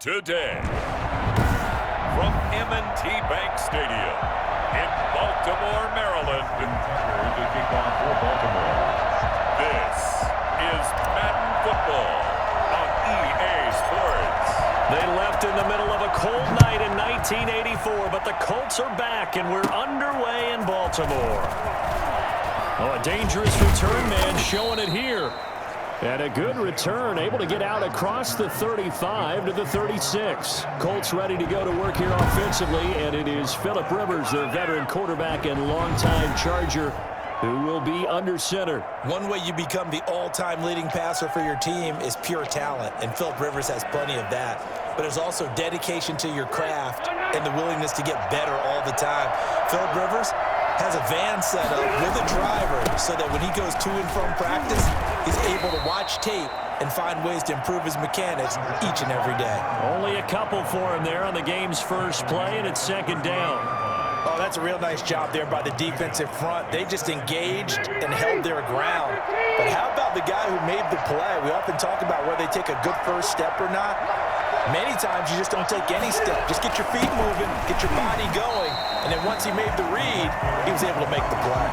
today. From M&T Bank Stadium in Baltimore, Maryland. To kick off for Baltimore. This is Madden Football on EA Sports. They left in the middle of a cold night in 1984, but the Colts are back, and we're underway in Baltimore. Oh, a dangerous return man showing it here. And a good return, able to get out across the 35 to the 36. Colts ready to go to work here offensively, and it is Philip Rivers, their veteran quarterback and longtime Charger, who will be under center. One way you become the all-time leading passer for your team is pure talent, and Philip Rivers has plenty of that. But there's also dedication to your craft and the willingness to get better all the time. Philip Rivers has a van set up with a driver so that when he goes to and from practice, he's able to watch tape and find ways to improve his mechanics each and every day. Only a couple for him there on the game's first play, and it's second down. Oh, that's a real nice job there by the defensive front. They just engaged and held their ground. But how about the guy who made the play? We often talk about whether they take a good first step or not. Many times you just don't take any step. Just get your feet moving, get your body going, and then once he made the read, he was able to make the play.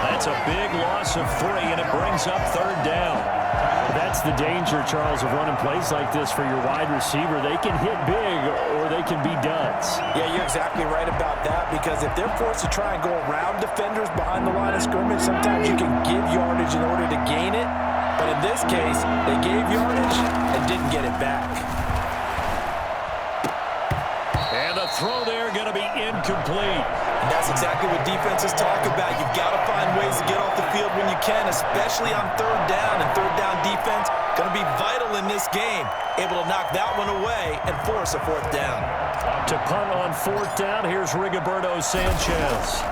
That's a big loss of 3, and it brings up third down. That's the danger, Charles, of running plays like this for your wide receiver. They can hit big or they can be duds. Yeah, you're exactly right about that, because if they're forced to try and go around defenders behind the line of scrimmage, sometimes you can give yardage in order to gain it. But in this case, they gave yardage and didn't get it back. And the throw there going to be incomplete. And that's exactly what defenses talk about. You've got to find ways to get off the field when you can, especially on third down. And third down defense going to be vital in this game. Able to knock that one away and force a fourth down. To punt on fourth down, here's Rigoberto Sanchez.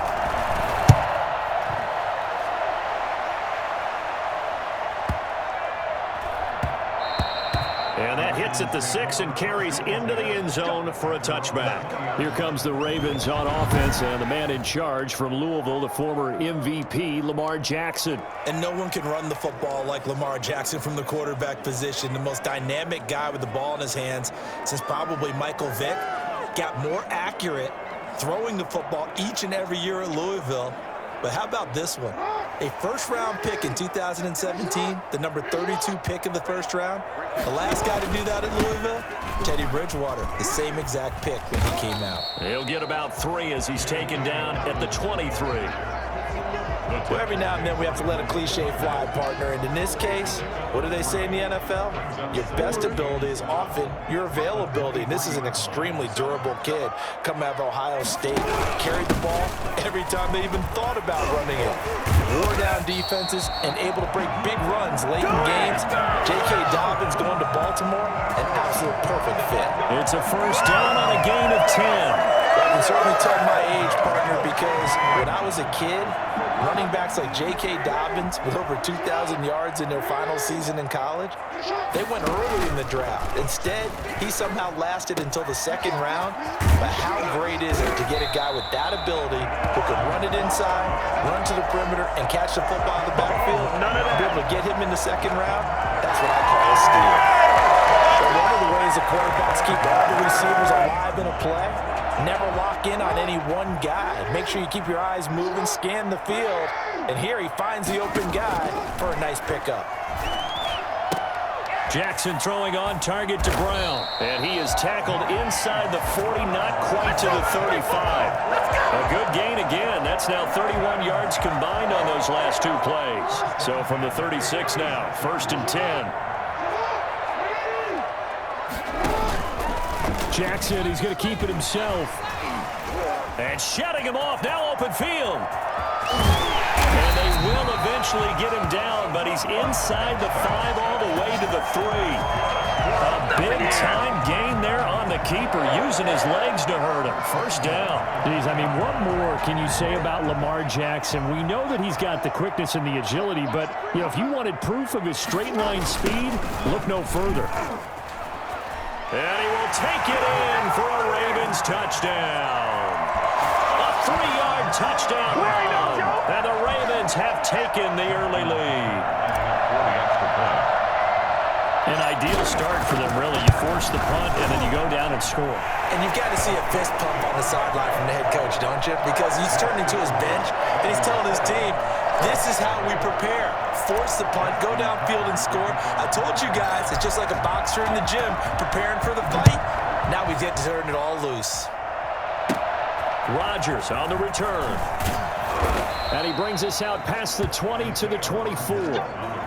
And that hits at the 6 and carries into the end zone for a touchback. Here comes the Ravens on offense, and the man in charge from Louisville, the former MVP, Lamar Jackson. And no one can run the football like Lamar Jackson from the quarterback position. The most dynamic guy with the ball in his hands since probably Michael Vick. Got more accurate throwing the football each and every year at Louisville. But how about this one? A first-round pick in 2017, the number 32 pick in the first round. The last guy to do that at Louisville, Teddy Bridgewater, the same exact pick when he came out. He'll get about 3 as he's taken down at the 23. Well, every now and then we have to let a cliche fly, partner. And in this case, what do they say in the NFL? Your best ability is often your availability. And this is an extremely durable kid coming out of Ohio State. Carried the ball every time they even thought about running it. Wore down defenses and able to break big runs late in games. J.K. Dobbins going to Baltimore, an absolute perfect fit. It's a first down on a gain of 10. I can certainly tell my age, partner, because when I was a kid, running backs like J.K. Dobbins with over 2,000 yards in their final season in college, they went early in the draft. Instead, he somehow lasted until the second round. But how great is it to get a guy with that ability who can run it inside, run to the perimeter, and catch the football in the backfield? Be able to get him in the second round? That's what I call a steal. So one of the ways the quarterbacks keep all the receivers alive in a play, never lock in on any one guy. Make sure you keep your eyes moving, scan the field, and here he finds the open guy for a nice pickup. Jackson throwing on target to Brown. And he is tackled inside the 40, not quite to the 35. A good gain again. That's now 31 yards combined on those last 2 plays. So from the 36 now, first and 10. Jackson, he's going to keep it himself. And shutting him off, now open field. And they will eventually get him down, but he's inside the 5 all the way to the 3. A big-time gain there on the keeper, using his legs to hurt him. First down. Geez, I mean, what more can you say about Lamar Jackson? We know that he's got the quickness and the agility, but, you know, if you wanted proof of his straight-line speed, look no further. And he will take it in for a Ravens touchdown. A 3-yard touchdown run. And the Ravens have taken the early lead. An ideal start for them, really. You force the punt, and then you go down and score. And you've got to see a fist pump on the sideline from the head coach, don't you? Because he's turning to his bench, and he's telling his team, this is how we prepare. Force the punt, go downfield and score. I told you guys, it's just like a boxer in the gym preparing for the fight. Now we get to turn it all loose. Rodgers on the return. And he brings us out past the 20 to the 24.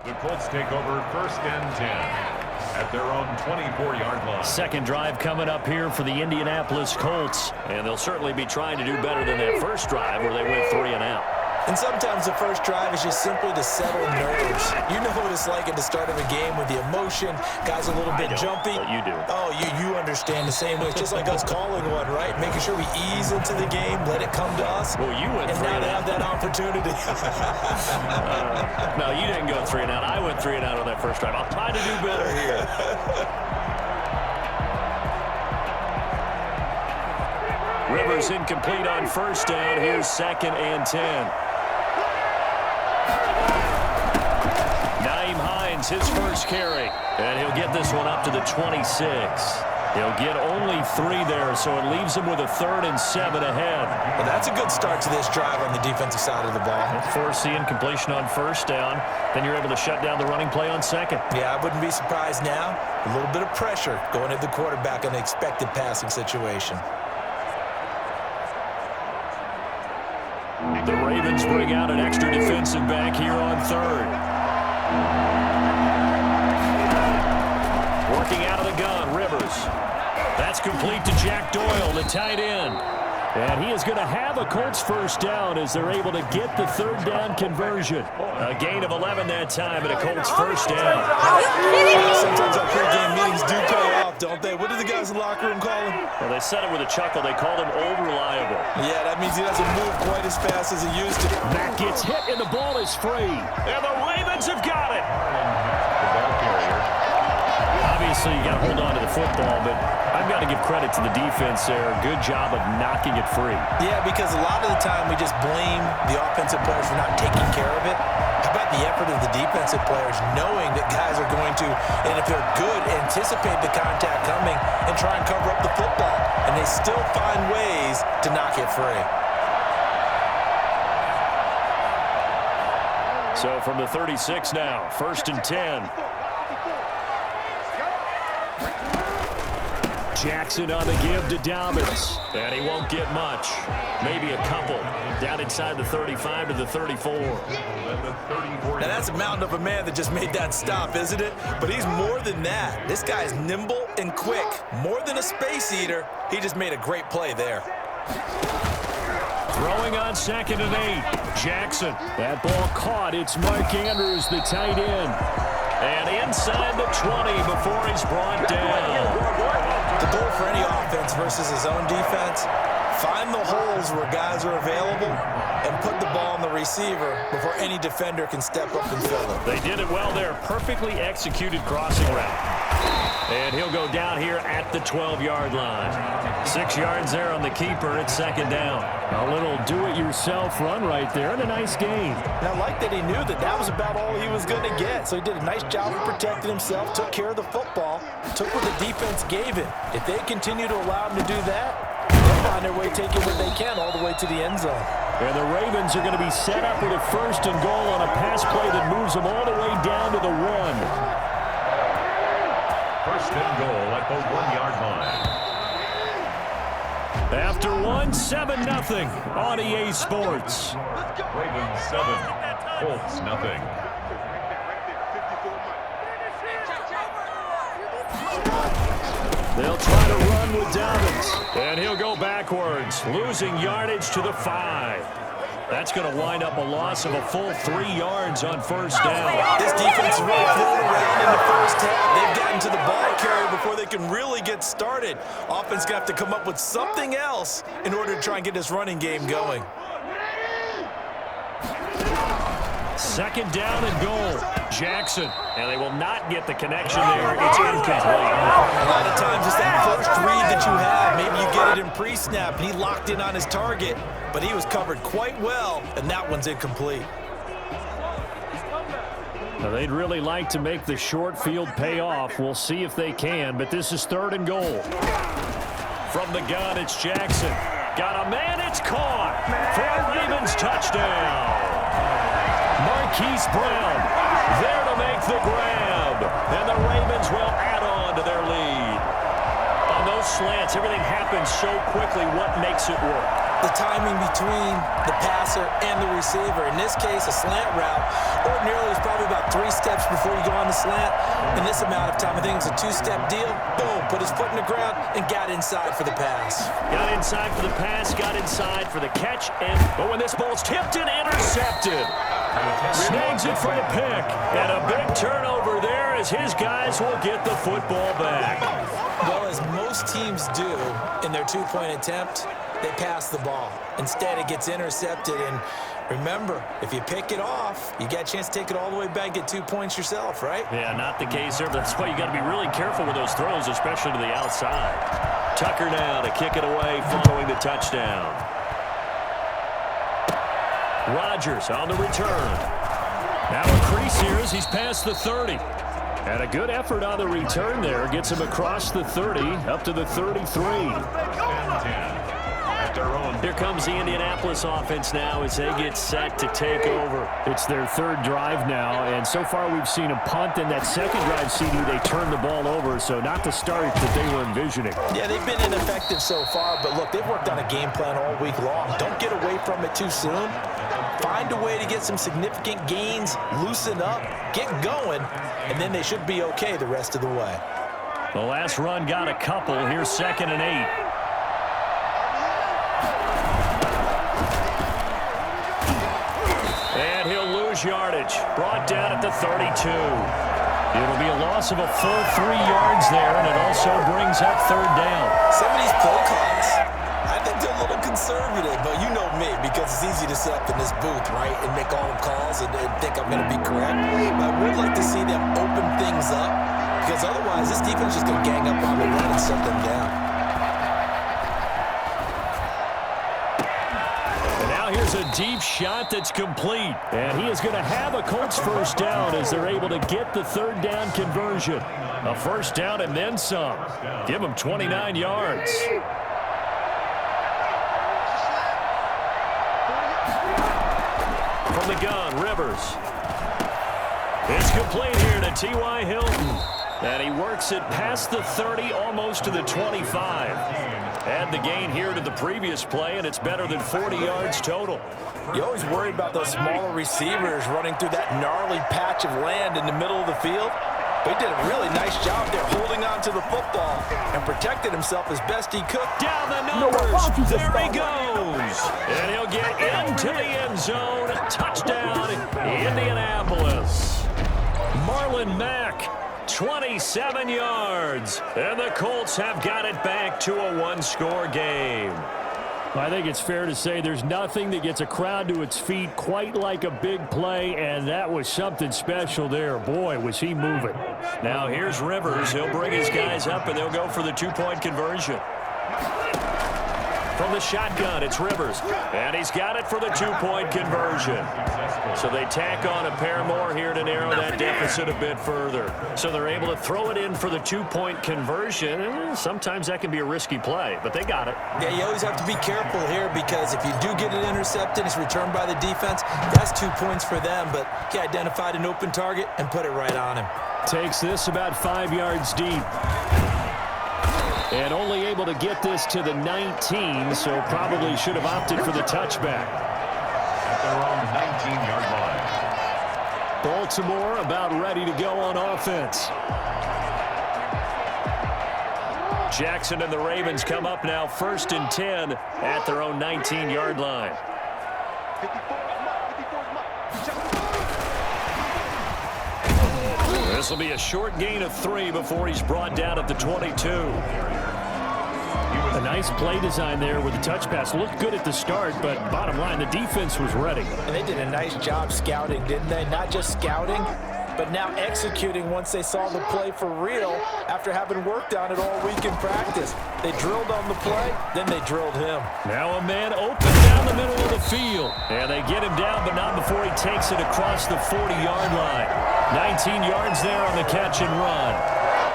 The Colts take over 1st and 10 at their own 24-yard line. Second drive coming up here for the Indianapolis Colts. And they'll certainly be trying to do better than that first drive where they went 3 and out. And sometimes the first drive is just simply to settle nerves. You know what it's like at the start of a game with the emotion. Guys are a little bit jumpy. But you do. Oh, you understand the same way. It's just like us calling one, right? Making sure we ease into the game, let it come to us. Well, you went 3 and now and to out. have that opportunity. No, you didn't go 3 and out. I went 3 and out on that first drive. I'll try to do better here. Rivers incomplete on first down. Here's 2nd and 10. His first carry, and he'll get this one up to the 26. He'll get only 3 there, so it leaves him with a 3rd and 7 ahead. Well, that's a good start to this drive on the defensive side of the ball. Force the incompletion on first down, then you're able to shut down the running play on second. Yeah, I wouldn't be surprised now. A little bit of pressure going at the quarterback in an expected passing situation. The Ravens bring out an extra defensive back here on 3rd. Working out of the gun, Rivers. That's complete to Jack Doyle, the tight end. And he is going to have a Colts first down as they're able to get the 3rd down conversion. A gain of 11 that time and a Colts first down. Sometimes our pregame meetings do pay off, don't they? What do the guys in the locker room call him? Well, they said it with a chuckle. They called him old reliable. Yeah, that means he doesn't move quite as fast as he used to. Matt gets hit and the ball is free. And the Ravens have got it. The ball carrier. Obviously, you got to hold on to the football, but I've got to give credit to the defense there. Good job of knocking it free. Yeah, because a lot of the time we just blame the offensive players for not taking care of it. How about the effort of the defensive players knowing that guys are going to, and if they're good, anticipate the contact coming and try and cover up the football. And they still find ways to knock it free. So from the 36 now, 1st and 10. Jackson on the give to Dobbins. And he won't get much. Maybe a couple. Down inside the 35 to the 34. Now that's a mountain of a man that just made that stop, isn't it? But he's more than that. This guy's nimble and quick. More than a space eater. He just made a great play there. Throwing on 2nd and 8. Jackson. That ball caught. It's Mark Andrews, the tight end. And inside the 20 before he's brought down. The goal for any offense versus his own defense, find the holes where guys are available and put the ball on the receiver before any defender can step up and fill it. They did it well there. Perfectly executed crossing route. And he'll go down here at the 12-yard line. 6 yards there on the keeper. It's 2nd down. A little do-it-yourself run right there and a nice gain. And I like that he knew that that was about all he was going to get. So he did a nice job of protecting himself, took care of the football, took what the defense gave him. If they continue to allow him to do that, they'll find their way taking what they can all the way to the end zone. And the Ravens are going to be set up with a 1st and goal on a pass play that moves them all the way down to the 1. 1st and goal at the 1-yard line. After 1, 7-0 on EA Sports. Ravens 7, Colts nothing. They'll try to run with Dobbins. And he'll go backwards, losing yardage to the 5. That's going to wind up a loss of a full 3 yards on 1st down. This defense is really flew around in the first half. They've gotten to the ball carrier before they can really get started. Offense going to have to come up with something else in order to try and get this running game going. 2nd down and goal. Jackson. And they will not get the connection there. It's incomplete. A lot of times it's that first read that you have. Maybe you get it in pre-snap, and he locked in on his target, but he was covered quite well, and that one's incomplete. Now, they'd really like to make the short field pay off. We'll see if they can, but this is 3rd and goal. From the gun, it's Jackson. Got a man, it's caught. For a Ravens touchdown. Marquise Brown there to make the grab. And the Ravens will add on to their lead. On those slants, everything happens so quickly. What makes it work? The timing between the passer and the receiver. In this case, a slant route ordinarily is probably about 3 3 steps before you go on the slant. In this amount of time, I think it's a 2-step deal. Boom, put his foot in the ground and got inside for the pass. Got inside for the pass, got inside for the catch, but when this ball's tipped and intercepted, snags it for the pick, and a big turnover there as his guys will get the football back. Well, as most teams do in their 2-point attempt, they pass the ball. Instead, it gets intercepted, and remember, if you pick it off, you get a chance to take it all the way back and get 2 points yourself, right? Yeah, not the case there. That's why you got to be really careful with those throws, especially to the outside. Tucker now to kick it away, following the touchdown. Rodgers on the return. Now a crease here as he's past the 30. And a good effort on the return there. Gets him across the 30, up to the 33. Here comes the Indianapolis offense now as they get set to take over. It's their 3rd drive now, and so far we've seen a punt. In that 2nd drive, CD, they turned the ball over, so not the start that they were envisioning. Yeah, they've been ineffective so far, but look, they've worked on a game plan all week long. Don't get away from it too soon. Find a way to get some significant gains, loosen up, get going, and then they should be okay the rest of the way. The last run got a couple. Here's 2nd and 8. And he'll lose yardage. Brought down at the 32. It'll be a loss of a full 3 yards there, and it also brings up 3rd down. Some of these play calls, I think they're a little conservative, but you know me, because it's easy to sit up in this booth, right, and make all the calls and think I'm going to be correct. But I would like to see them open things up, because otherwise this defense is going to gang up on the run and shut them down. Here's a deep shot that's complete. And he is going to have a Colts 1st down as they're able to get the 3rd down conversion. A 1st down and then some. Give him 29 yards. From the gun, Rivers. It's complete here to T.Y. Hilton. And he works it past the 30, almost to the 25. Add the gain here to the previous play, and it's better than 40 yards total. You always worry about those smaller receivers running through that gnarly patch of land in the middle of the field. But he did a really nice job there holding on to the football and protected himself as best he could. Down the numbers. There he goes. And he'll get into the end zone. Touchdown, Indianapolis. Marlon Mack, 27 yards. And the Colts have got it back to a 1-score game. I think it's fair to say there's nothing that gets a crowd to its feet quite like a big play, and that was something special there. Boy, was he moving. Now here's Rivers. He'll bring his guys up, and they'll go for the 2-point conversion. From the shotgun, it's Rivers. And he's got it for the 2-point conversion. So they tack on a pair more here to narrow that deficit a bit further. So they're able to throw it in for the 2-point conversion. Sometimes that can be a risky play, but they got it. Yeah, you always have to be careful here because if you do get it intercepted, it's returned by the defense. That's 2 points for them, but he identified an open target and put it right on him. Takes this about 5 yards deep. And only able to get this to the 19, so probably should have opted for the touchback. At their own 19-yard line. Baltimore about ready to go on offense. Jackson and the Ravens come up now 1st and 10 at their own 19-yard line. This will be a short gain of 3 before he's brought down at the 22. A nice play design there with the touch pass. Looked good at the start, but bottom line, the defense was ready. And they did a nice job scouting, didn't they? Not just scouting, but now executing once they saw the play for real after having worked on it all week in practice. They drilled on the play, then they drilled him. Now a man open down the middle of the field. And they get him down, but not before he takes it across the 40-yard line. 19 yards there on the catch and run.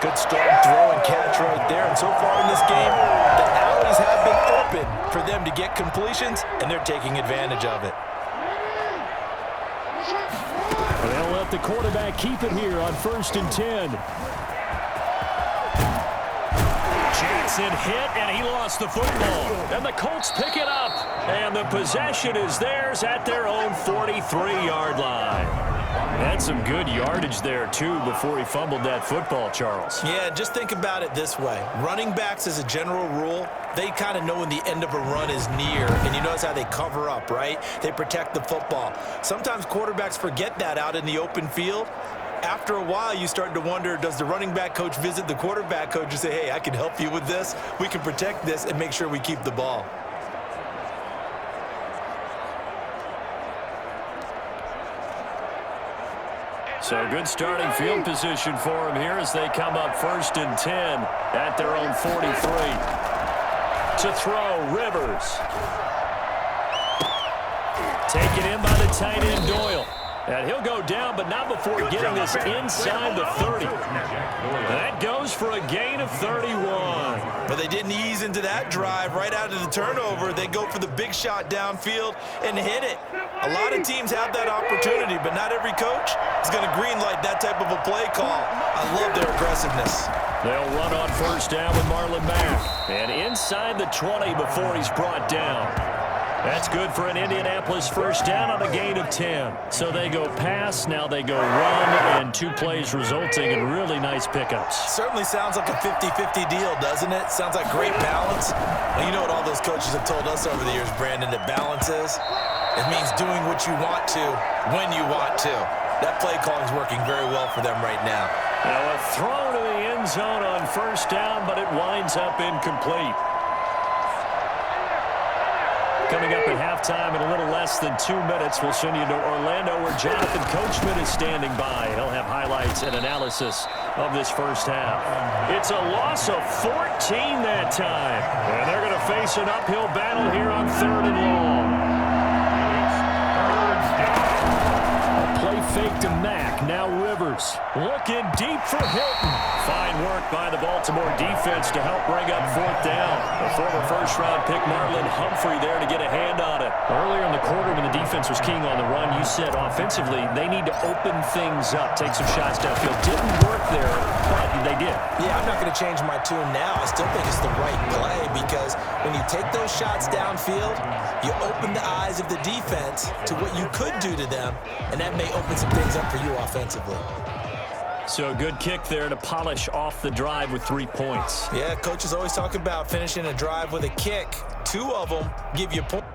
Good strong throw and catch right there. And so far in this game, the alleys have been open for them to get completions, and they're taking advantage of it. And they'll let the quarterback keep it here on 1st and 10. Jackson hit, and he lost the football. And the Colts pick it up. And the possession is theirs at their own 43-yard line. Had some good yardage there, too, before he fumbled that football, Charles. Yeah, just think about it this way. Running backs, as a general rule, they kind of know when the end of a run is near, and you notice how they cover up, right? They protect the football. Sometimes quarterbacks forget that out in the open field. After a while, you start to wonder, does the running back coach visit the quarterback coach and say, hey, I can help you with this, we can protect this, and make sure we keep the ball? So good starting field position for him here as they come up 1st and 10 at their own 43. To throw, Rivers. Taken in by the tight end, Doyle. And he'll go down, but not before getting this inside the 30. That goes for a gain of 31. But they didn't ease into that drive right out of the turnover. They go for the big shot downfield and hit it. A lot of teams have that opportunity, but not every coach is going to greenlight that type of a play call. I love their aggressiveness. They'll run on 1st down with Marlon Mack. And inside the 20 before he's brought down. That's good for an Indianapolis 1st down on a gain of 10. So they go pass, now they go run, and 2 plays resulting in really nice pickups. Certainly sounds like a 50-50 deal, doesn't it? Sounds like great balance. Well, you know what all those coaches have told us over the years, Brandon, that balance is? It means doing what you want to, when you want to. That play calling is working very well for them right now. Now a throw to the end zone on 1st down, but it winds up incomplete. Coming up at halftime in a little less than 2 minutes, we'll send you to Orlando where Jonathan Coachman is standing by. He'll have highlights and analysis of this 1st half. It's a loss of 14 that time. And they're going to face an uphill battle here on 3rd and long. A play fake to Mack. Now Rivers looking deep for Hilton. Fine work by the Baltimore defense to help bring up 4th down. The former 1st-round pick Marlon Humphrey there to get a hand on it. Earlier in the quarter when the defense was keying on the run, you said offensively they need to open things up, take some shots downfield. Didn't work there, but they did. Yeah, I'm not going to change my tune now. I still think it's the right play because when you take those shots downfield, you open the eyes of the defense to what you could do to them, and that may open some things up for you offensively. So a good kick there to polish off the drive with 3 points. Yeah, coaches always talk about finishing a drive with a kick. 2 of them give you points.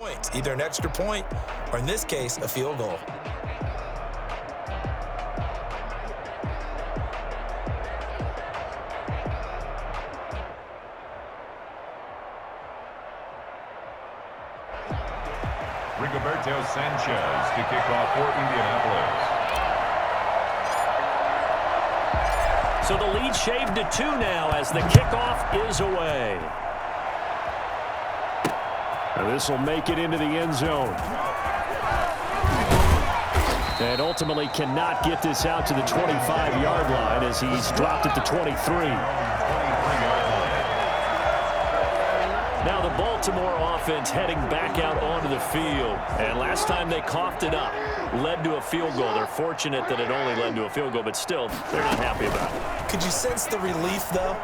points, either an extra point or, in this case, a field goal. Rigoberto Sanchez to kick off for Indianapolis. So the lead shaved to 2 now as the kickoff is away. And this will make it into the end zone. And ultimately cannot get this out to the 25-yard line as he's dropped at the 23. Now the Baltimore offense heading back out onto the field. And last time they coughed it up, led to a field goal. They're fortunate that it only led to a field goal, but still, they're not happy about it. Could you sense the relief, though,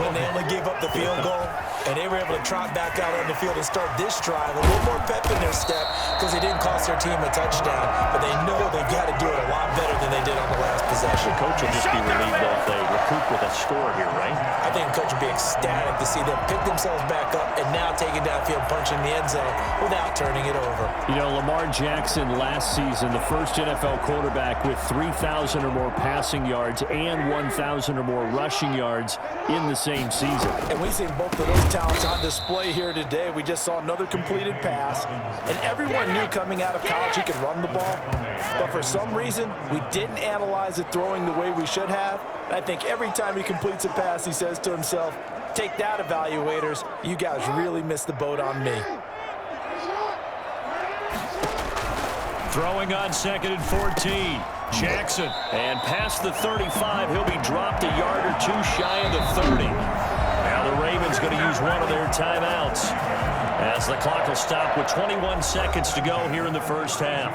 when they only gave up the field goal and they were able to trot back out on the field and start this drive? A little more pep in their step because they didn't cost their team a touchdown, but they know they've got to do it a lot better than they did on the last possession. The coach will just be relieved though if they recoup with a score here, right? I think the coach would be ecstatic to see them pick themselves back up and now take it downfield, punching the end zone without turning it over. You know, Lamar Jackson last season, the first NFL quarterback with 3,000 or more passing yards and 1,000 or more rushing yards in the same season. And we've seen both of those talents on display here today. We just saw another completed pass, and everyone knew coming out of college he could run the ball. But for some reason, we didn't analyze it throwing the way we should have. And I think every time he completes a pass, he says to himself, "Take that, evaluators. You guys really missed the boat on me." Throwing on 2nd and 14. Jackson. And past the 35, he'll be dropped a yard or 2 shy of the 30. Now the Ravens going to use one of their timeouts as the clock will stop with 21 seconds to go here in the first half.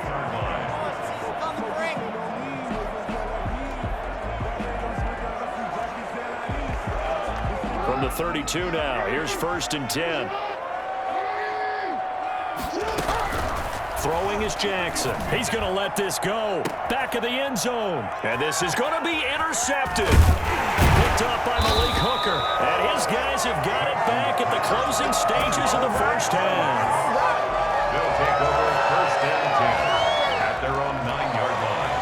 From the 32 now, here's 1st and 10. Throwing is Jackson. He's going to let this go. Back of the end zone. And this is going to be intercepted. Picked up by Malik Hooker. And his guys have got it back at the closing stages of the first half. They'll take over 1st and 10 at their own 9-yard line.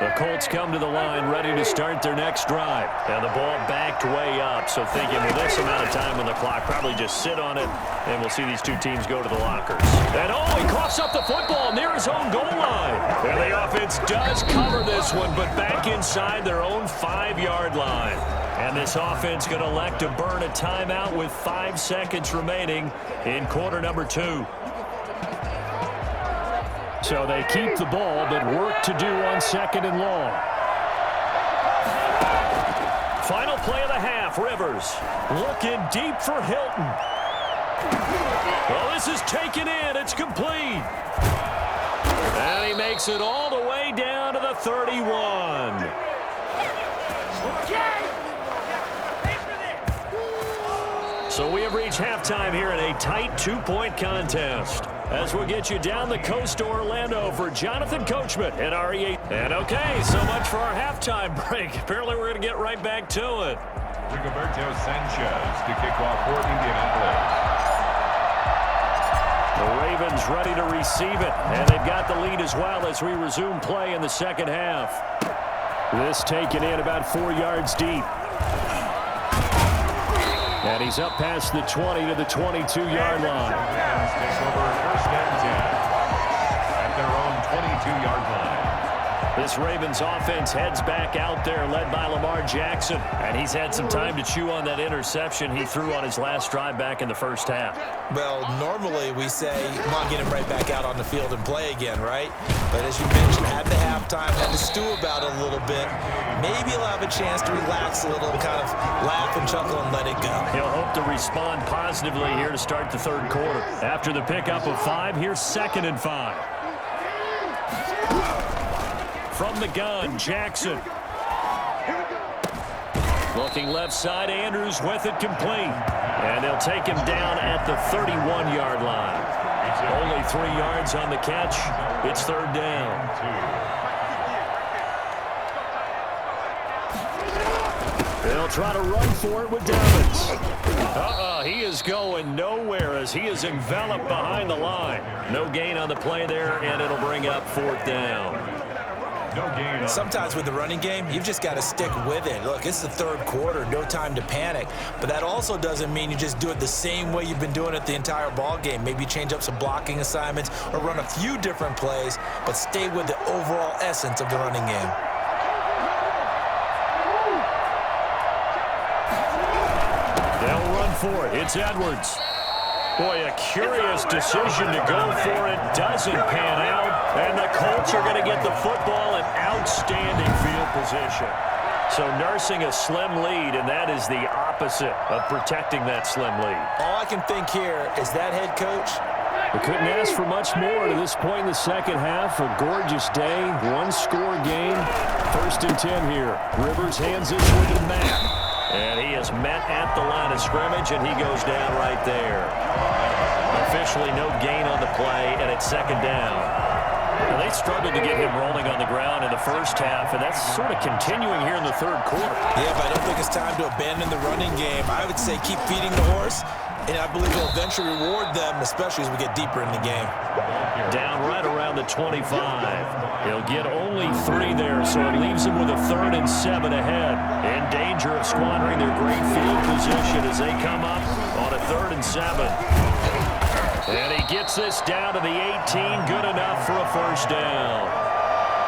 The Colts come to the line ready to start their next drive. And the ball backed way up. So thinking with this amount of time on the clock, probably just sit on it, and we'll see these two teams go to the lockers. And oh, he coughs up the football near his own goal line. And the offense does cover this one, but back inside their own 5-yard line. And this offense going to elect to burn a timeout with 5 seconds remaining in quarter number 2. So they keep the ball, but work to do on 2nd and long. Final play of the half, Rivers looking deep for Hilton. Well, this is taken in. It's complete. And he makes it all the way down to the 31. So we have reached halftime here in a tight 2-point contest. As we'll get you down the coast to Orlando for Jonathan Coachman at RE8. And okay, so much for our halftime break. Apparently we're going to get right back to it. Rigoberto Sanchez to kick off for Indianapolis. The Ravens ready to receive it, and they've got the lead as well as we resume play in the second half. This taken in about 4 yards deep. And he's up past the 20 to the 22-yard line. Rams take over 1st and 10 at their own 22-yard line. This Ravens offense heads back out there, led by Lamar Jackson. And he's had some time to chew on that interception he threw on his last drive back in the first half. Well, normally we say, come on, get him right back out on the field and play again, right? But as you mentioned, at the halftime, had to stew about it a little bit. Maybe he'll have a chance to relax a little and kind of laugh and chuckle and let it go. He'll hope to respond positively here to start the third quarter. After the pickup of 5, here's 2nd and 5. From the gun, Jackson. Looking left side, Andrews with it complete. And they'll take him down at the 31-yard line. Only 3 yards on the catch. It's 3rd down. They'll try to run for it with Dobbins. He is going nowhere as he is enveloped behind the line. No gain on the play there, and it'll bring up 4th down. Sometimes with the running game, you've just got to stick with it. Look, it's the 3rd quarter, no time to panic. But that also doesn't mean you just do it the same way you've been doing it the entire ball game. Maybe change up some blocking assignments or run a few different plays, but stay with the overall essence of the running game. They'll run for it. It's Edwards. Boy, a curious decision to go for it. Doesn't pan out. And the Colts are going to get the football in outstanding field position. So nursing a slim lead, and that is the opposite of protecting that slim lead. All I can think here is that head coach. We couldn't ask for much more to this point in the second half. A gorgeous day, 1-score game. 1st and 10 here. Rivers hands this one to Matt. And he is met at the line of scrimmage, and he goes down right there. Officially no gain on the play, and it's 2nd down. Well, they struggled to get him rolling on the ground in the first half, and that's sort of continuing here in the 3rd quarter. Yeah, but I don't think it's time to abandon the running game. I would say keep feeding the horse, and I believe he'll eventually reward them, especially as we get deeper in the game. Down right around the 25. He'll get only 3 there, so it leaves him with a 3rd and 7 ahead. In danger of squandering their great field position as they come up on a 3rd and 7. And he gets this down to the 18, good enough for a 1st down.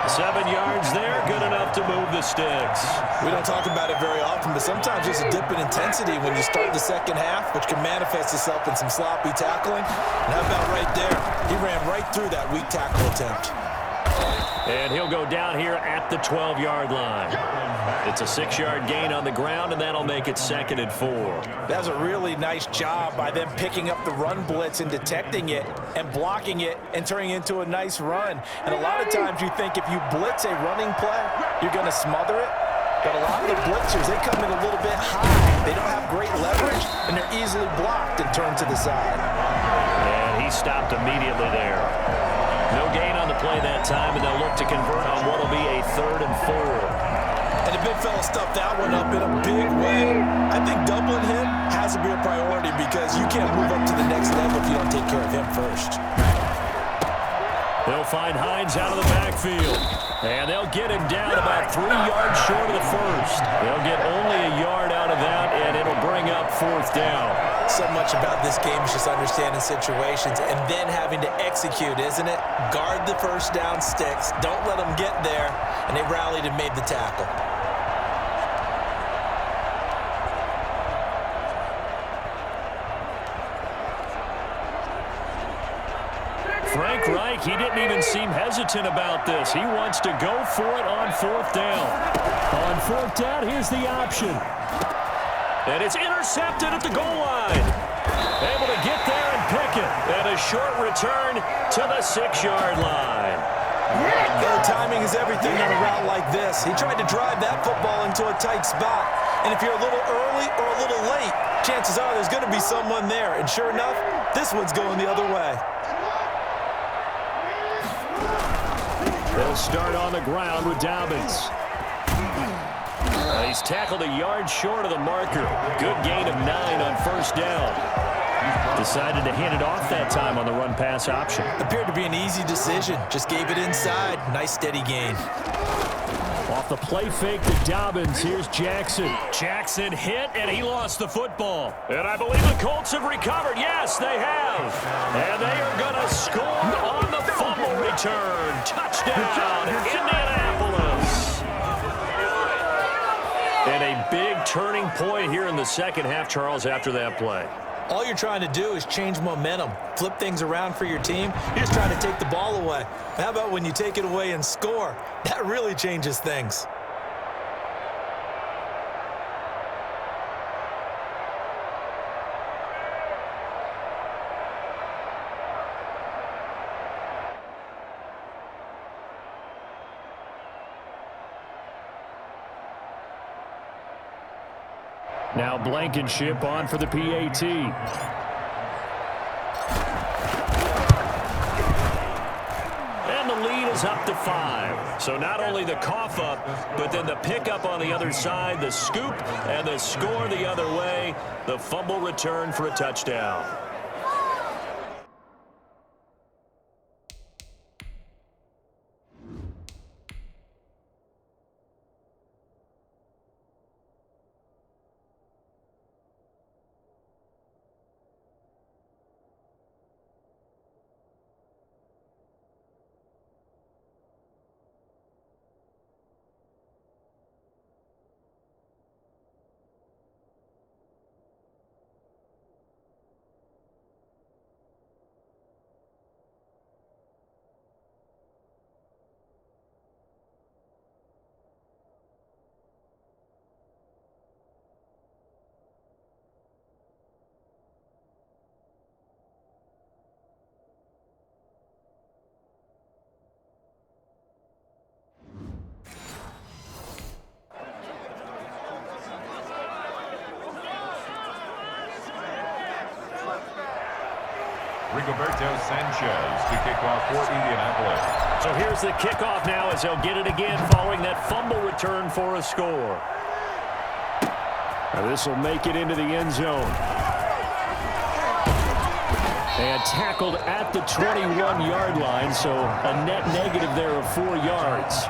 7 yards there, good enough to move the sticks. We don't talk about it very often, but sometimes there's a dip in intensity when you start the second half, which can manifest itself in some sloppy tackling. And how about right there? He ran right through that weak tackle attempt. And he'll go down here at the 12-yard line. It's a 6-yard gain on the ground, and that'll make it 2nd and 4. That was a really nice job by them picking up the run blitz and detecting it and blocking it and turning it into a nice run. And a lot of times you think if you blitz a running play, you're going to smother it. But a lot of the blitzers, they come in a little bit high. They don't have great leverage, and they're easily blocked and turned to the side. And he stopped immediately there. No gain on the play that time, and they'll look to convert on what will be a 3rd and 4. And the big fella stuffed that one up in a big way. I think doubling him has to be a priority because you can't move up to the next level if you don't take care of him first. They'll find Hines out of the backfield. And they'll get him down about 3 yards short of the 1st. They'll get only a yard out of that, and it'll bring up 4th down. So much about this game is just understanding situations and then having to execute, isn't it? Guard the 1st down sticks. Don't let them get there. And they rallied and made the tackle. Frank Reich, he didn't even seem hesitant about this. He wants to go for it on 4th down. On 4th down, here's the option. And it's intercepted at the goal line. Able to get there and pick it. And a short return to the 6-yard line. Their timing is everything on a route like this. He tried to drive that football into a tight spot. And if you're a little early or a little late, chances are there's going to be someone there. And sure enough, this one's going the other way. They'll start on the ground with Dobbins. He's tackled a yard short of the marker. Good gain of 9 on 1st down. Decided to hand it off that time on the run-pass option. Appeared to be an easy decision. Just gave it inside. Nice steady gain. Off the play fake to Dobbins. Here's Jackson. Jackson hit, and he lost the football. And I believe the Colts have recovered. Yes, they have. And they are going to score on the fumble return. Touchdown, Indianapolis. And a big turning point here in the second half, Charles, after that play. All you're trying to do is change momentum, flip things around for your team. You're just trying to take the ball away. How about when you take it away and score? That really changes things. Now Blankenship on for the PAT. And the lead is up to 5. So not only the cough up, but then the pickup on the other side, the scoop, and the score the other way. The fumble return for a touchdown. Rigoberto Sanchez to kick off for Indianapolis. So here's the kickoff now as they'll get it again following that fumble return for a score. Now this will make it into the end zone. And tackled at the 21-yard line, so a net negative there of 4 yards.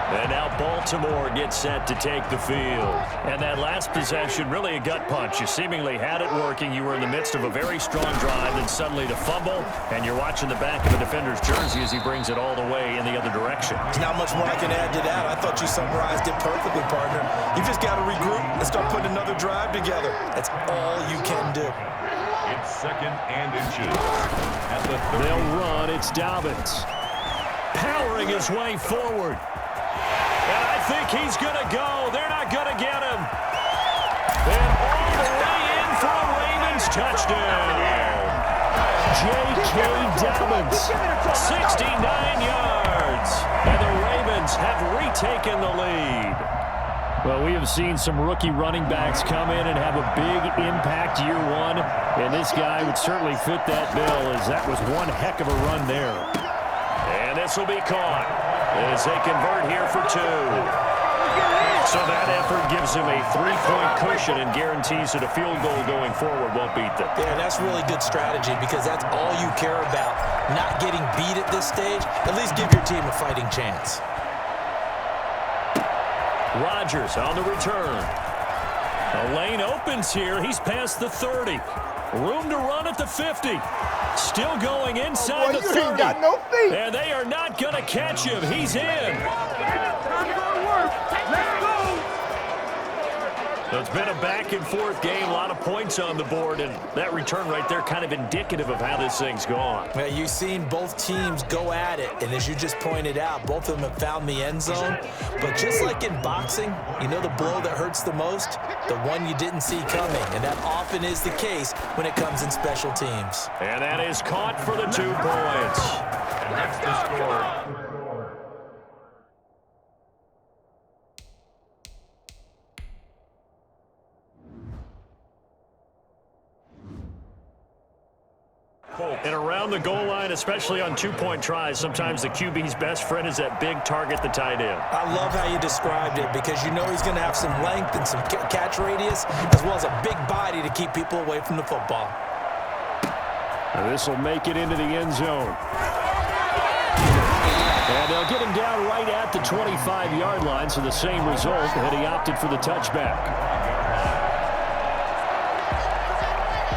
And now Baltimore gets set to take the field. And that last possession, really a gut punch. You seemingly had it working. You were in the midst of a very strong drive, then suddenly the fumble, and you're watching the back of a defender's jersey as he brings it all the way in the other direction. There's not much more I can add to that. I thought you summarized it perfectly, partner. You just got to regroup and start putting another drive together. That's all you can do. It's 2nd and inches. At the 30. They'll run. It's Dobbins. Powering his way forward. And I think he's going to go. They're not going to get him. And all the way in for a Ravens touchdown. J.K. Dobbins, 69 yards. And the Ravens have retaken the lead. Well, we have seen some rookie running backs come in and have a big impact year one. And this guy would certainly fit that bill, as that was one heck of a run there. And this will be caught as they convert here for 2. So that effort gives him a 3-point cushion and guarantees that a field goal going forward won't beat them. Yeah, that's really good strategy because that's all you care about. Not getting beat at this stage. At least give your team a fighting chance. Rodgers on the return. The lane opens here. He's past the 30. Room to run at the 50. Still going inside the 30. Got no feet. And they are not going to catch him. He's in. Let's go. So it's been a back-and-forth game, a lot of points on the board, and that return right there kind of indicative of how this thing's gone. Well, you've seen both teams go at it, and as you just pointed out, both of them have found the end zone. But just like in boxing, you know the blow that hurts the most? The one you didn't see coming, and that often is the case when it comes in special teams. And that is caught for the 2 points. And that's the score. And around the goal line, especially on 2-point tries, sometimes the QB's best friend is that big target, the tight end. I love how you described it because you know he's going to have some length and some catch radius as well as a big body to keep people away from the football. This will make it into the end zone. And they'll get him down right at the 25-yard line, so the same result, and he opted for the touchback.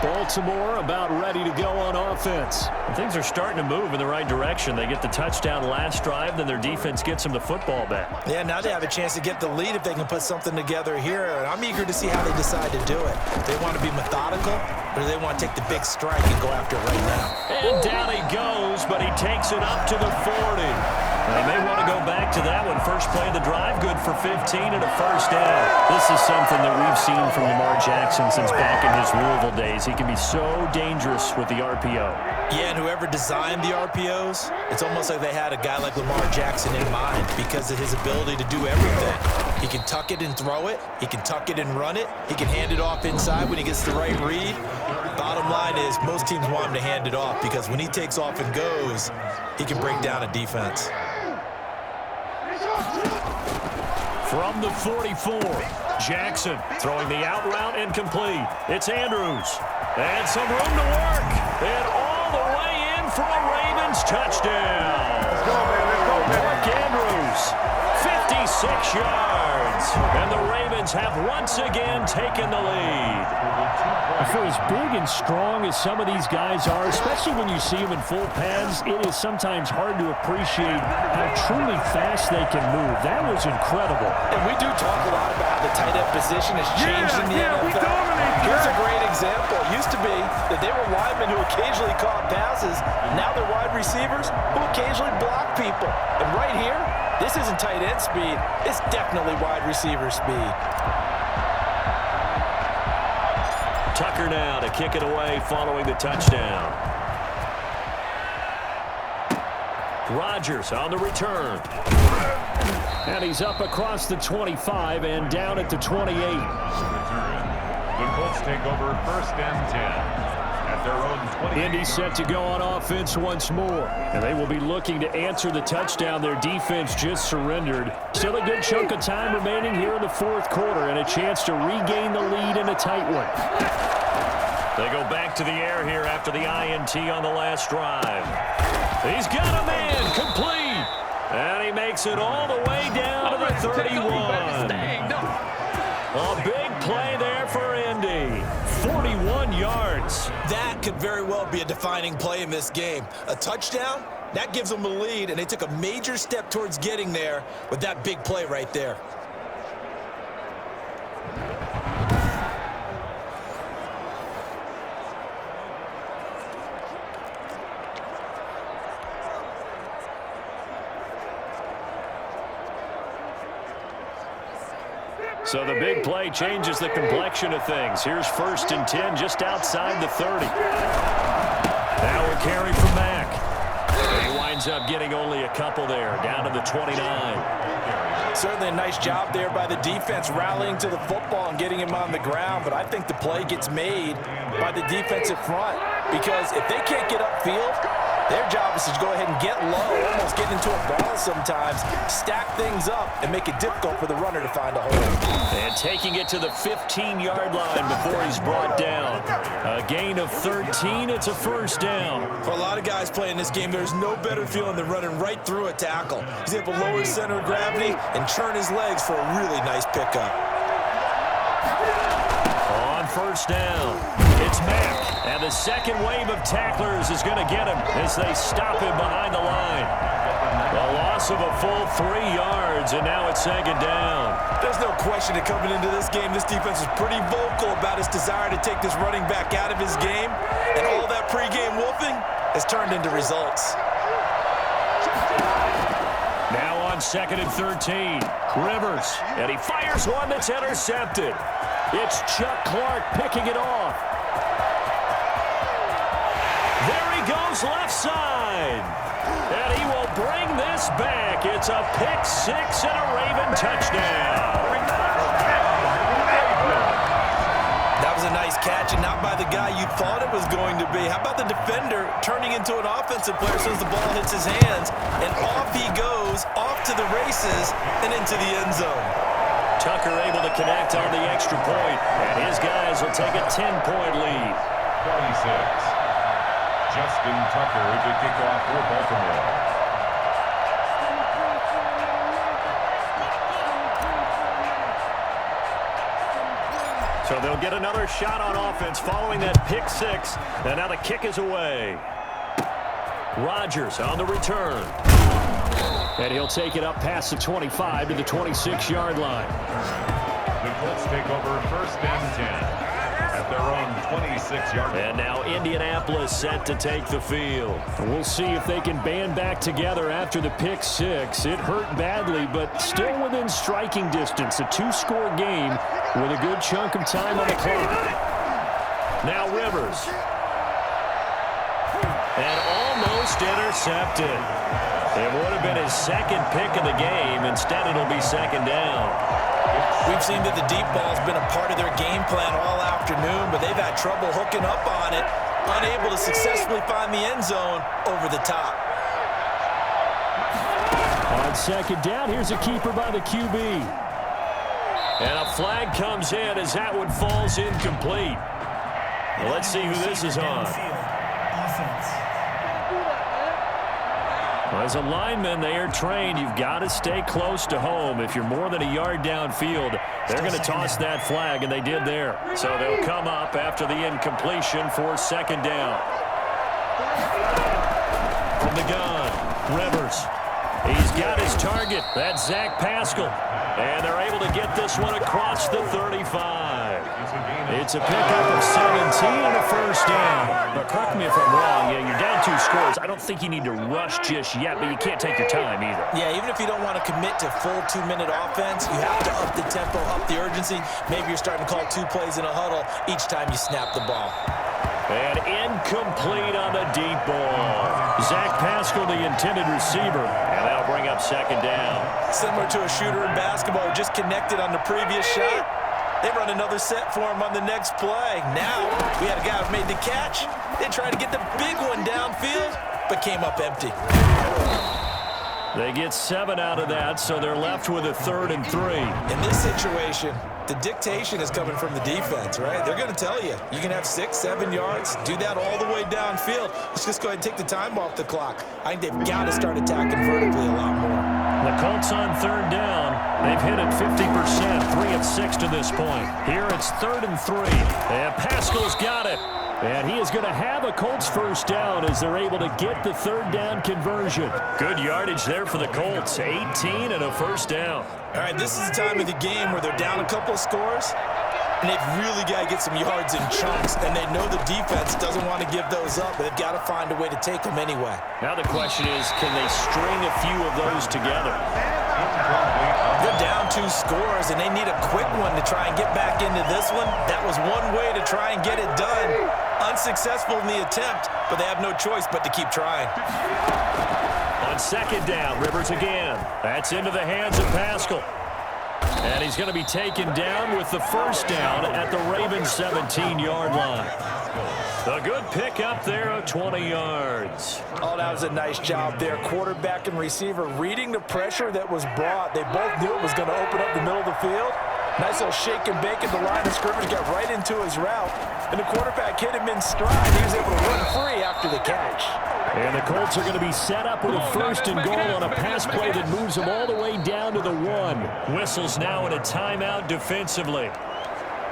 Baltimore about ready to go on offense. Things are starting to move in the right direction. They get the touchdown last drive, then their defense gets them the football back. Yeah, now they have a chance to get the lead if they can put something together here. And I'm eager to see how they decide to do it. Do they want to be methodical, or do they want to take the big strike and go after it right now? And down he goes, but he takes it up to the 40. They may want to go back back to that one. First play of the drive, good for 15 and a first down. This is something that we've seen from Lamar Jackson since back in his Louisville days. He can be so dangerous with the RPO. Yeah, and whoever designed the RPOs, it's almost like they had a guy like Lamar Jackson in mind because of his ability to do everything. He can tuck it and throw it. He can tuck it and run it. He can hand it off inside when he gets the right read. Bottom line is most teams want him to hand it off because when he takes off and goes, he can break down a defense. From the 44, Jackson throwing the out route incomplete. It's Andrews. And some room to work. And all the way in for a Ravens touchdown. Mark Andrews, 56 yards. And the Ravens have once again taken the lead. For as big and strong as some of these guys are, especially when you see them in full pads, it is sometimes hard to appreciate how truly fast they can move. That was incredible. And we do talk a lot about the tight end position has changed in the NFL. Here's a great example. It used to be that they were linemen who occasionally caught passes. Now they're wide receivers who occasionally block people. And right here, this isn't tight end speed. It's definitely wide receiver speed. Tucker now to kick it away following the touchdown. Rodgers on the return. And he's up across the 25 and down at the 28. The Colts take over first and 10 at their own 20. Indy set to go on offense once more. And they will be looking to answer the touchdown their defense just surrendered. Still a good chunk of time remaining here in the fourth quarter and a chance to regain the lead in a tight one. They go back to the air here after the INT on the last drive. He's got a man complete. And he makes it all the way down to the 31. A big play there for Indy. 41 yards. That could very well be a defining play in this game. A touchdown, that gives them a lead, and they took a major step towards getting there with that big play right there. So the big play changes the complexion of things. Here's first and 10 just outside the 30. Now we'll carry from Mack. And he winds up getting only a couple there, down to the 29. Certainly a nice job there by the defense rallying to the football and getting him on the ground, but I think the play gets made by the defensive front because if they can't get upfield, their job is to go ahead and get low, almost get into a ball sometimes, stack things up, and make it difficult for the runner to find a hole. And taking it to the 15-yard line before he's brought down. A gain of 13, it's a first down. For a lot of guys playing this game, there's no better feeling than running right through a tackle. He's able to lower his center of gravity and churn his legs for a really nice pickup. On first down, it's Mack. And the second wave of tacklers is going to get him as they stop him behind the line. A loss of a full 3 yards, and now it's second down. There's no question that coming into this game, this defense is pretty vocal about its desire to take this running back out of his game, and all that pregame wolfing has turned into results. Now on second and 13, Rivers, and he fires one that's intercepted. It's Chuck Clark picking it off. There he goes left side. And he will bring this back. It's a pick six and a Raven touchdown. That was a nice catch, and not by the guy you thought it was going to be. How about the defender turning into an offensive player as soon as the ball hits his hands, and off he goes, off to the races, and into the end zone. Tucker able to connect on the extra point, and his guys will take a 10-point lead. 26. Justin Tucker to kick off for Baltimore. So they'll get another shot on offense following that pick six, and now the kick is away. Rodgers on the return. And he'll take it up past the 25 to the 26-yard line. The Colts take over first and 10 at their own 26-yard line. And now Indianapolis set to take the field. We'll see if they can band back together after the pick six. It hurt badly, but still within striking distance. A two-score game with a good chunk of time on the clock. Now Rivers. And almost intercepted. It would have been his second pick of the game. Instead, it'll be second down. We've seen that the deep ball's been a part of their game plan all afternoon, but they've had trouble hooking up on it, unable to successfully find the end zone over the top. On second down, here's a keeper by the QB. And a flag comes in as that one falls incomplete. Well, let's see who this is on. Well, as a lineman, they are trained. You've got to stay close to home. If you're more than a yard downfield, they're going to toss that flag, and they did there. So they'll come up after the incompletion for second down. From the gun, Rivers. He's got his target. That's Zach Pascal. And they're able to get this one across the 35. It's a pickup of 17 and a first down. But correct me if I'm wrong. Yeah, you're down 2 scores. I don't think you need to rush just yet, but you can't take your time either. Yeah, even if you don't want to commit to full 2-minute offense, you have to up the tempo, up the urgency. Maybe you're starting to call 2 plays in a huddle each time you snap the ball. And incomplete on the deep ball. Zach Pascal, the intended receiver, and that'll bring up second down. Similar to a shooter in basketball who just connected on the previous shot. They run another set for him on the next play. Now, we had a guy who made the catch. They tried to get the big one downfield, but came up empty. They get 7 out of that, so they're left with a 3rd and 3. In this situation, the dictation is coming from the defense, right? They're going to tell you, you can have 6, 7 yards, do that all the way downfield. Let's just go ahead and take the time off the clock. I think they've got to start attacking vertically a lot more. The Colts on 3rd down. They've hit it 50%, 3 of 6 to this point. Here it's 3rd and 3. And Pascal's got it. And he is going to have a Colts first down as they're able to get the 3rd down conversion. Good yardage there for the Colts. 18 and a first down. All right, this is the time of the game where they're down a couple of scores, and they've really got to get some yards in chunks, and they know the defense doesn't want to give those up, but they've got to find a way to take them anyway. Now the question is, can they string a few of those together? They're down 2 scores, and they need a quick one to try and get back into this one. That was one way to try and get it done. Unsuccessful in the attempt, but they have no choice but to keep trying. On second down, Rivers again. That's into the hands of Pascal. And he's going to be taken down with the first down at the Ravens' 17-yard line. A good pick up there of 20 yards. Oh, that was a nice job there. Quarterback and receiver reading the pressure that was brought. They both knew it was going to open up the middle of the field. Nice little shake and bake at the line of scrimmage, got right into his route. And the quarterback hit him in stride. He was able to run free after the catch. And the Colts are going to be set up with a 1st and goal on a pass play that moves them all the way down to the 1. Whistles now in a timeout defensively.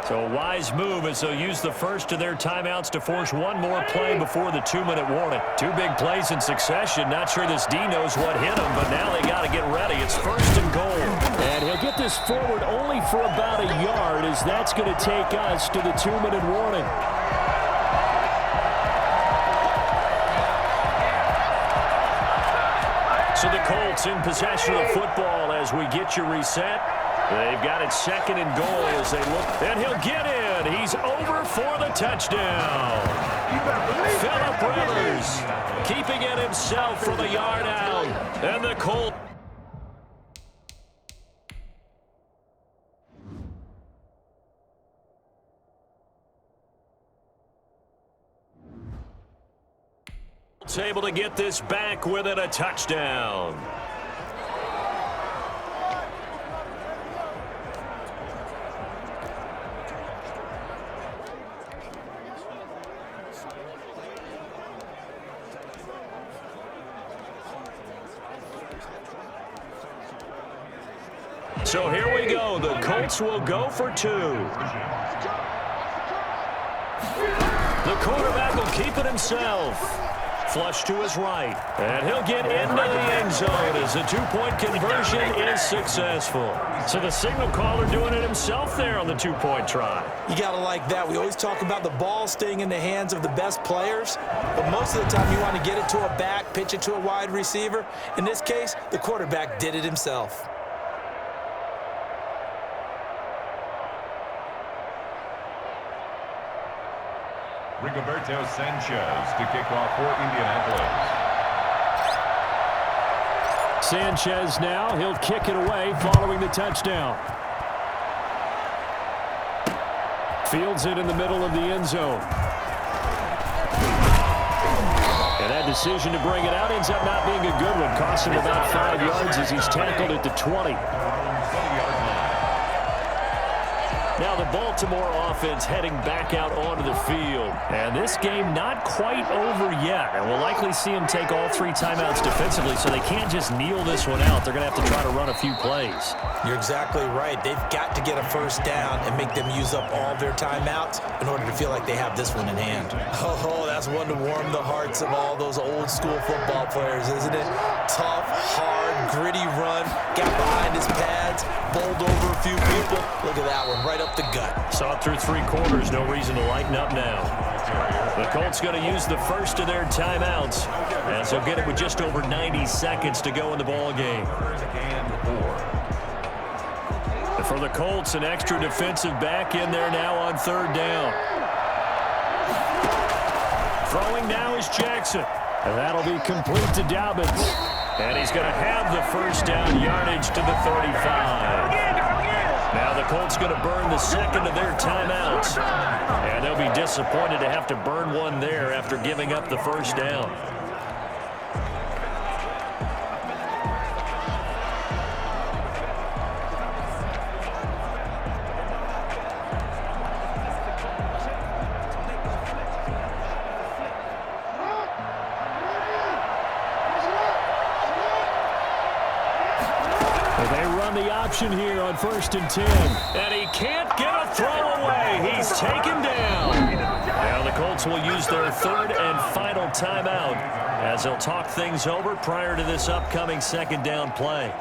So a wise move as they'll use the first of their timeouts to force one more play before the 2-minute warning. 2 big plays in succession. Not sure this D knows what hit him, but now they got to get ready. It's 1st and goal. And he'll get this forward only for about a yard, as that's going to take us to the 2-minute warning. So the Colts in possession of the football as we get you reset. They've got it 2nd and goal as they look. And he'll get in. He's over for the touchdown. Phillip Rivers keeping it himself for the yard out. And the Colts. Able to get this back within a touchdown. So here we go. The Colts will go for 2. The quarterback will keep it himself. Flush to his right. And he'll get into the end zone as the two-point conversion is successful. So the signal caller doing it himself there on the two-point try. You got to like that. We always talk about the ball staying in the hands of the best players, but most of the time you want to get it to a back, pitch it to a wide receiver. In this case, the quarterback did it himself. Rigoberto Sanchez to kick off for Indianapolis. Sanchez now, he'll kick it away following the touchdown. Fields it in the middle of the end zone. And that decision to bring it out ends up not being a good one. Cost him about 5 yards as he's tackled at the 20. Now the Baltimore offense heading back out onto the field. And this game not quite over yet. And we'll likely see them take all 3 timeouts defensively, so they can't just kneel this one out. They're going to have to try to run a few plays. You're exactly right. They've got to get a first down and make them use up all their timeouts in order to feel like they have this one in hand. Oh, that's one to warm the hearts of all those old school football players, isn't it? Tough, hard, gritty run, got behind his pads, bowled over a few people. Look at that one, right up the gut. Saw it through 3 quarters, no reason to lighten up now. The Colts going to use the first of their timeouts, as they'll get it with just over 90 seconds to go in the ball game. For the Colts, an extra defensive back in there now on 3rd down. Throwing now is Jackson. And that'll be complete to Dobbins. And he's going to have the first down yardage to the 35. Now the Colts going to burn the second of their timeouts. And they'll be disappointed to have to burn one there after giving up the first down. Here on 1st and 10. And he can't get a throw away. He's taken down. Now the Colts will use their 3rd and final timeout as they'll talk things over prior to this upcoming 2nd down play.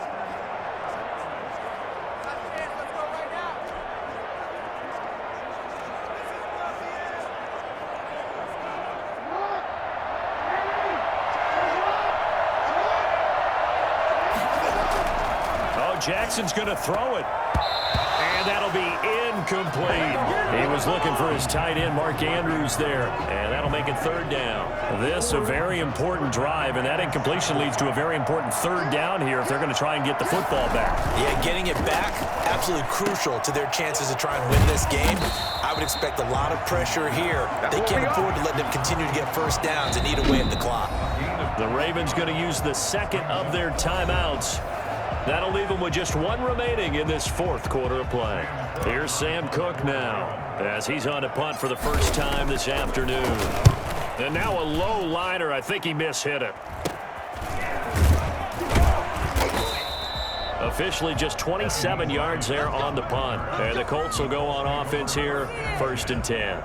Jackson's going to throw it. And that'll be incomplete. He was looking for his tight end, Mark Andrews, there. And that'll make it 3rd down. This a very important drive, and that incompletion leads to a very important 3rd down here if they're going to try and get the football back. Yeah, getting it back, absolutely crucial to their chances to try and win this game. I would expect a lot of pressure here. They can't afford to let them continue to get first downs and eat away at the clock. The Ravens going to use the 2nd of their timeouts. That'll leave them with just 1 remaining in this 4th quarter of play. Here's Sam Cook now as he's on to punt for the first time this afternoon. And now a low liner. I think he mishit it. Officially just 27 yards there on the punt. And the Colts will go on offense here, 1st and 10.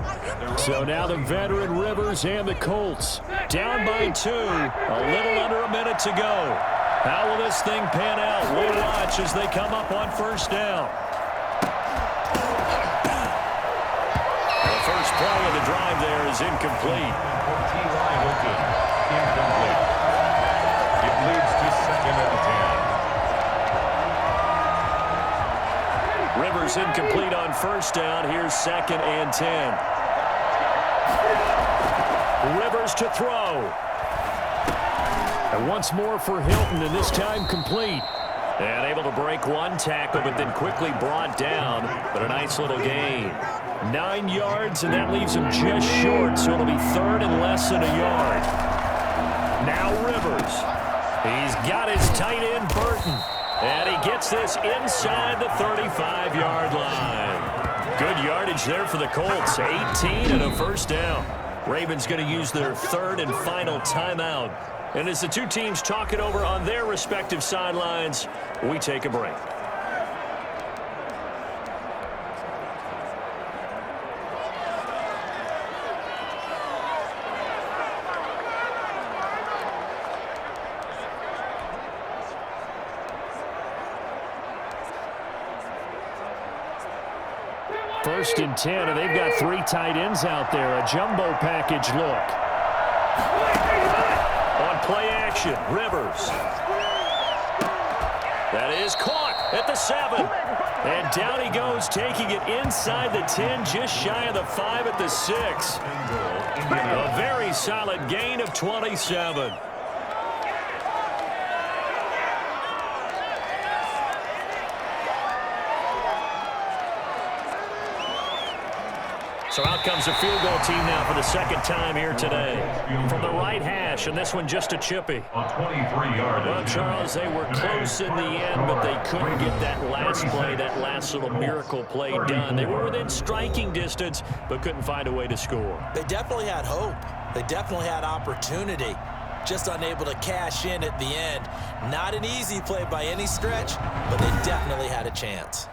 So now the veteran Rivers and the Colts down by 2. A little under a minute to go. How will this thing pan out? We'll watch as they come up on 1st down. The first play of the drive there is incomplete. Incomplete. It leads to 2nd and 10. Rivers incomplete on 1st down. Here's 2nd and 10. Rivers to throw. And once more for Hilton, and this time complete. And able to break 1 tackle, but then quickly brought down. But a nice little gain. 9 yards, and that leaves him just short, so it'll be 3rd and less than a yard. Now Rivers. He's got his tight end, Burton. And he gets this inside the 35-yard line. Good yardage there for the Colts. 18 and a first down. Ravens going to use their 3rd and final timeout. And as the two teams talk it over on their respective sidelines, we take a break. 1st and 10, and they've got 3 tight ends out there. A jumbo package look. On play action, Rivers. That is caught at the 7. And down he goes, taking it inside the 10, just shy of the 5 at the 6. A very solid gain of 27. So out comes the field goal team now for the 2nd time here today. From the right hash, and this one just a chippy. Well, Charles, they were close in the end, but they couldn't get that last play, that last little miracle play done. They were within striking distance, but couldn't find a way to score. They definitely had hope. They definitely had opportunity. Just unable to cash in at the end. Not an easy play by any stretch, but they definitely had a chance.